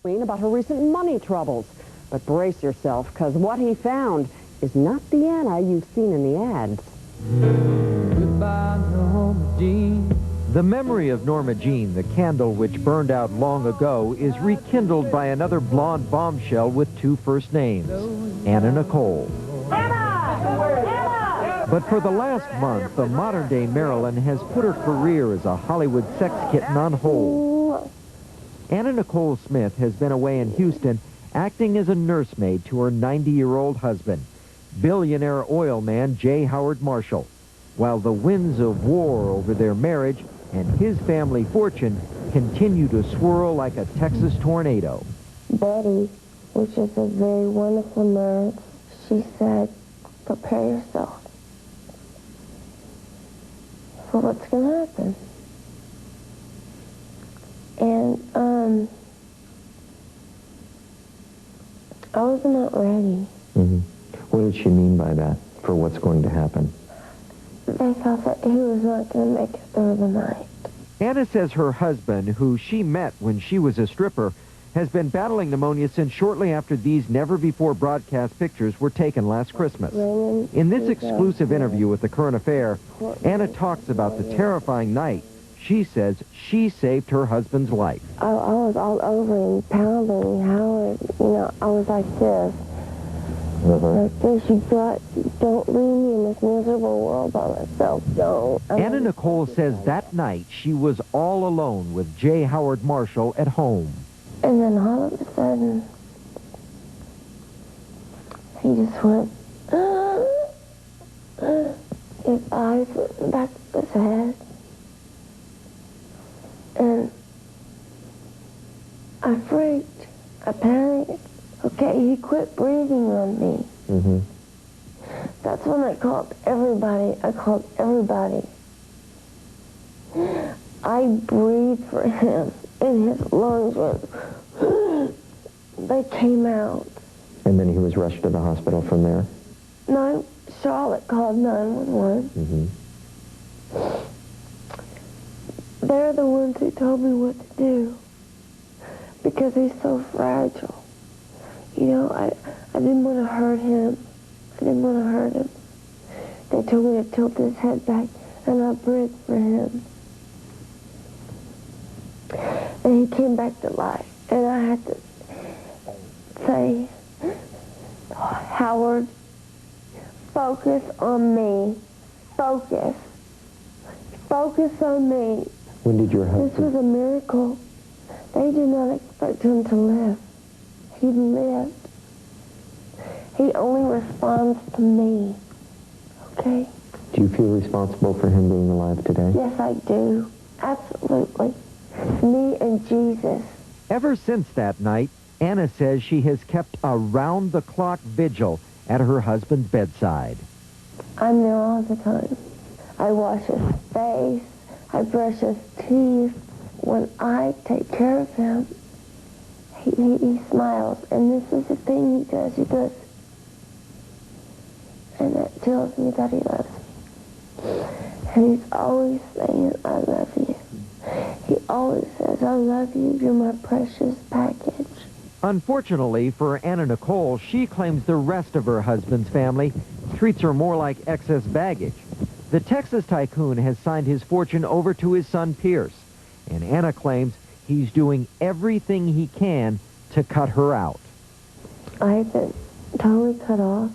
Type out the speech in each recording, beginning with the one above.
About her recent money troubles. But brace yourself, because what he found is not the Anna you've seen in the ads. Goodbye, Norma Jean. The memory of Norma Jean, the candle which burned out long ago, is rekindled by another blonde bombshell with two first names, Anna Nicole. Anna! But for the last month, the modern-day Marilyn has put her career as a Hollywood sex kitten on hold. Anna Nicole Smith has been away in Houston acting as a nursemaid to her 90-year-old husband, billionaire oil man J. Howard Marshall, while the winds of war over their marriage and his family fortune continue to swirl like a Texas tornado. Betty, which is a very wonderful nurse, she said, prepare yourself for what's going to happen. And, I was not ready. What did she mean by that, for what's going to happen? They thought that he was not going to make it through the night. Anna says her husband, who she met when she was a stripper, has been battling pneumonia since shortly after these never-before-broadcast pictures were taken last Christmas. In this exclusive interview with The Current Affair, Anna talks about the terrifying night. She says she saved her husband's life. I was all over him, pounding Howard. You know, I was like this. Like this, don't leave me in this miserable world by myself. Don't. Anna Nicole says that night she was all alone with J. Howard Marshall at home. And then all of a sudden, he just went, his eyes went back to his head. And I freaked. I panicked. Okay, he quit breathing on me. That's when I called everybody. I called everybody. I breathed for him, and his lungs went, they came out. And then he was rushed to the hospital from there? Charlotte called 911. They're the ones who told me what to do, because he's so fragile. You know, I didn't want to hurt him. I didn't want to hurt him. They told me to tilt his head back, and I breathed for him. And he came back to life, and I had to say, Howard, focus on me. Focus. Focus on me. When did your husband... This was a miracle. They did not expect him to live. He lived. He only responds to me. Okay? Do you feel responsible for him being alive today? Yes, I do. Absolutely. Me and Jesus. Ever since that night, Anna says she has kept a round-the-clock vigil at her husband's bedside. I'm there all the time. I wash his face. I brush his teeth. When I take care of him, he smiles. And this is the thing he does. He goes, and that tells me that he loves me. And he's always saying, I love you. He always says, I love you. You're my precious package. Unfortunately for Anna Nicole, she claims the rest of her husband's family treats her more like excess baggage. The Texas tycoon has signed his fortune over to his son Pierce, and Anna claims he's doing everything he can to cut her out. I've been totally cut off.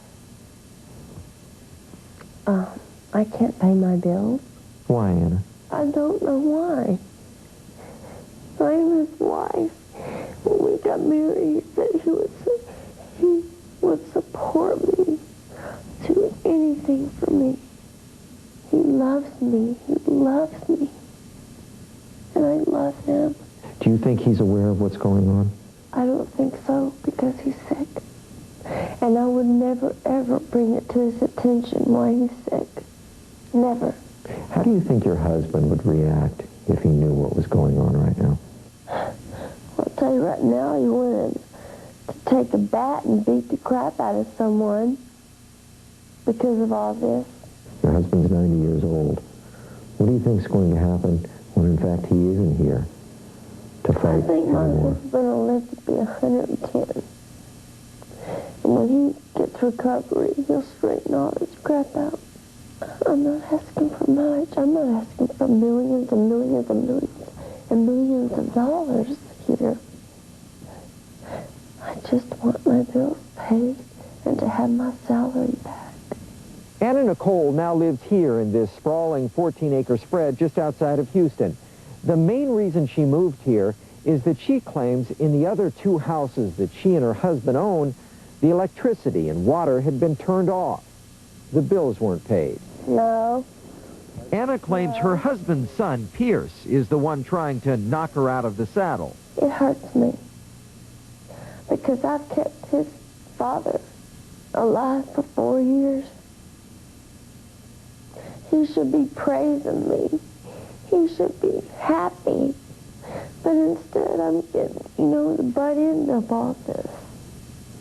I can't pay my bills. Why, Anna? I don't know why. I'm his wife. When we got married, he said he would support me, do anything for me. He loves me. He loves me. And I love him. Do you think he's aware of what's going on? I don't think so, because he's sick. And I would never, ever bring it to his attention why he's sick. Never. How do you think your husband would react if he knew what was going on right now? I'll tell you right now, he wanted to take a bat and beat the crap out of someone because of all this. Your husband's 90 years old. What do you think is going to happen when, in fact, he isn't here to fight I think for my more? husband will live to be 110. And when he gets recovery, he'll straighten all this crap out. I'm not asking for much. I'm not asking for millions and millions and millions and millions of dollars here. I just want my bills paid and to have my salary back. Anna Nicole now lives here in this sprawling 14-acre spread just outside of Houston. The main reason she moved here is that she claims in the other 2 houses that she and her husband own, the electricity and water had been turned off. The bills weren't paid. No. Anna claims her husband's son, Pierce, is the one trying to knock her out of the saddle. It hurts me because I've kept his father alive for 4 years. He should be praising me. He should be happy. But instead I'm getting, the butt end of all this.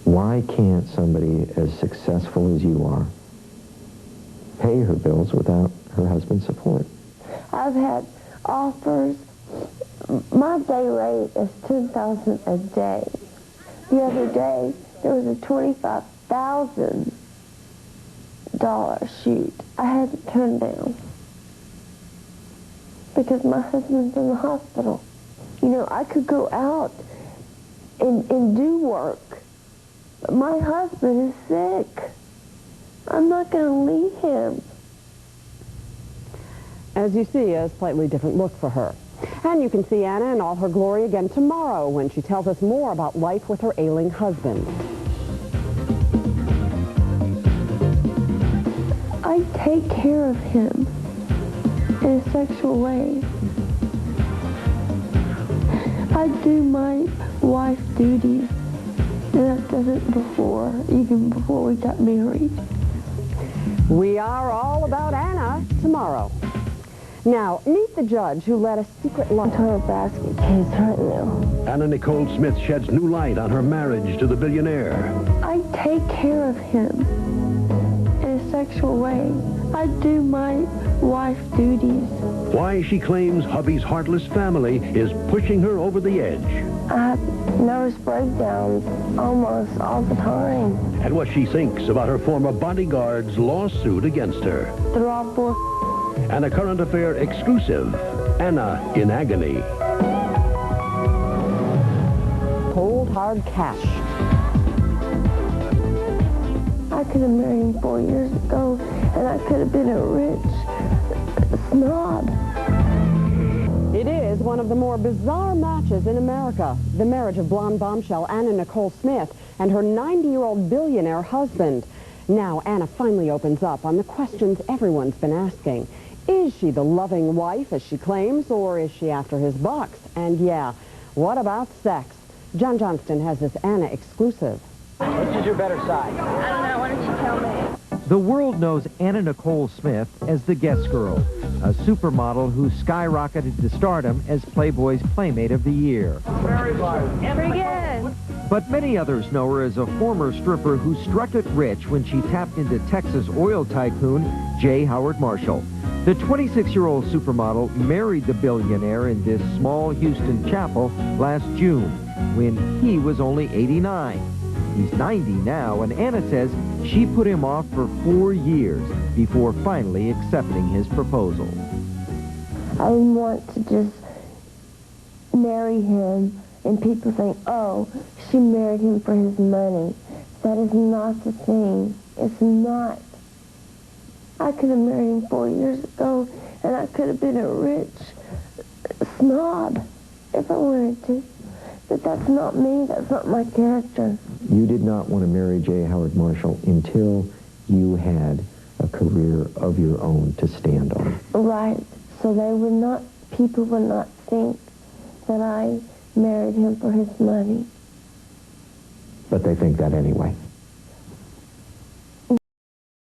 Why can't somebody as successful as you are pay her bills without her husband's support? I've had offers. My day rate is $10,000 a day. The other day, there was a $25,000 shoot. I had to turn down because my husband's in the hospital. I could go out and do work, but my husband is sick. I'm not going to leave him. As you see, a slightly different look for her. And you can see Anna in all her glory again tomorrow when she tells us more about life with her ailing husband. I take care of him in a sexual way. I do my wife duties, and I've done it before, even before we got married. We are all about Anna tomorrow. Now, meet the judge who led a secret life. Her basket case right now. Anna Nicole Smith sheds new light on her marriage to the billionaire. I take care of him in a sexual way. I do my wife duties. Why she claims hubby's heartless family is pushing her over the edge. I have nervous breakdowns almost all the time. And what she thinks about her former bodyguard's lawsuit against her. They're all bull. And a current affair exclusive, Anna in agony. Cold, hard cash. I could have married him 4 years ago, and I could have been a rich snob. It is one of the more bizarre matches in America. The marriage of blonde bombshell Anna Nicole Smith and her 90-year-old billionaire husband. Now Anna finally opens up on the questions everyone's been asking. Is she the loving wife, as she claims, or is she after his bucks? And yeah, what about sex? John Johnston has this Anna exclusive. Which is your better side? I don't know. Why don't you tell me? The world knows Anna Nicole Smith as the Guess Girl, a supermodel who skyrocketed to stardom as Playboy's Playmate of the Year. Pretty good. But many others know her as a former stripper who struck it rich when she tapped into Texas oil tycoon J. Howard Marshall. The 26-year-old supermodel married the billionaire in this small Houston chapel last June when he was only 89. He's 90 now, and Anna says she put him off for 4 years before finally accepting his proposal. I didn't want to just marry him and people think, oh, she married him for his money. That is not the thing. It's not. I could have married him 4 years ago, and I could have been a rich snob if I wanted to. But that's not me. That's not my character. You did not want to marry J. Howard Marshall until you had a career of your own to stand on. Right. So people would not think that I married him for his money. But they think that anyway.